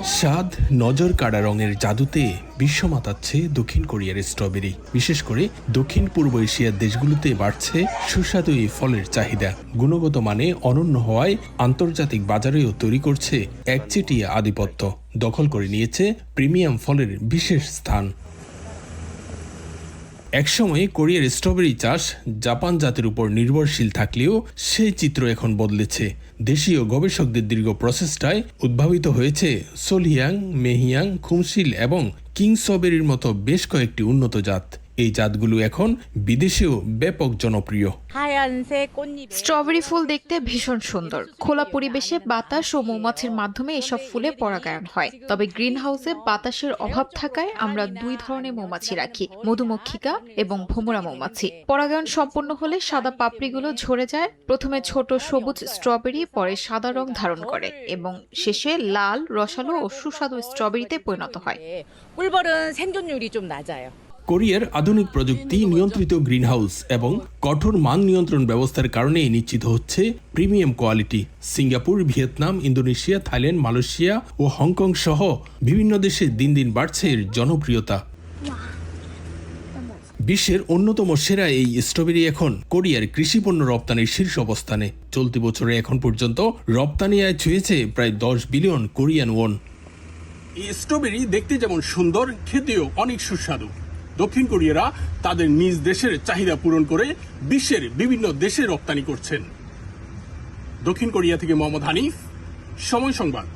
স্বাদ নজর কাড়া রঙের জাদুতে বিশ্ব মাতাচ্ছে দক্ষিণ কোরিয়ার স্ট্রবেরি। বিশেষ করে দক্ষিণ পূর্ব এশিয়ার দেশগুলোতে বাড়ছে সুস্বাদু এই ফলের চাহিদা। গুণগত মানে অনন্য হওয়ায় আন্তর্জাতিক বাজারেও তৈরি করছে একচেটিয়া আধিপত্য। দখল করে নিয়েছে প্রিমিয়াম ফলের বিশেষ স্থান। একসময় কোরিয়ার স্ট্রবেরি চাষ জাপান জাতের উপর নির্ভরশীল থাকলেও সেই চিত্র এখন বদলেছে। দেশীয় গবেষকদের দীর্ঘ প্রচেষ্টায় উদ্ভাবিত হয়েছে সোলহিয়াং, মেহিয়াং, খুমশিল এবং কিং স্ট্রবেরির মতো বেশ কয়েকটি উন্নত জাত। এই জাতগুলো এখন বিদেশেও ব্যাপক জনপ্রিয়। স্ট্রবেরি ফুল দেখতে ভীষণ সুন্দর। খোলা পরিবেশে বাতাস ও মৌমাছির মাধ্যমে এসব ফুলে পরাগায়ন হয়। তবে গ্রিন হাউসে বাতাসের অভাব থাকায় আমরা দুই ধরনের মৌমাছি রাখি, মধুমক্ষিকা এবং ভোমরা মৌমাছি। পরাগায়ন সম্পন্ন হলে সাদা পাপড়িগুলো ঝরে যায়। প্রথমে ছোট সবুজ স্ট্রবেরি, পরে সাদা রং ধারণ করে এবং শেষে লাল, রসালো ও সুস্বাদু স্ট্রবেরিতে পরিণত হয়। 꿀벌은 생존율이 좀 낮아요. কোরিয়ার আধুনিক প্রযুক্তি, নিয়ন্ত্রিত গ্রিনহাউস এবং কঠোর মান নিয়ন্ত্রণ ব্যবস্থার কারণে নিশ্চিত হচ্ছে premium quality. Singapore, Vietnam, Indonesia, Thailand, Malaysia ও হংকং সহ বিভিন্ন দেশে দিন দিন বাড়ছে এর জনপ্রিয়তা। বিশ্বের অন্যতম সেরা এই স্ট্রবেরি এখন কোরিয়ার কৃষিপণ্য রপ্তানির শীর্ষ অবস্থানে। চলতি বছরে এখন পর্যন্ত রপ্তানি আয় ছুঁয়েছে প্রায় 10 বিলিয়ন কোরিয়ান ওন। এই স্ট্রবেরি দেখতে যেমন সুন্দর, খেতেও অনেক সুস্বাদু। দক্ষিণ কোরিয়ারা তাদের নিজ দেশের চাহিদা পূরণ করে বিশ্বের বিভিন্ন দেশে রপ্তানি করছেন। দক্ষিণ কোরিয়া থেকে মোহাম্মদ হানিফ, সময় সংবাদ।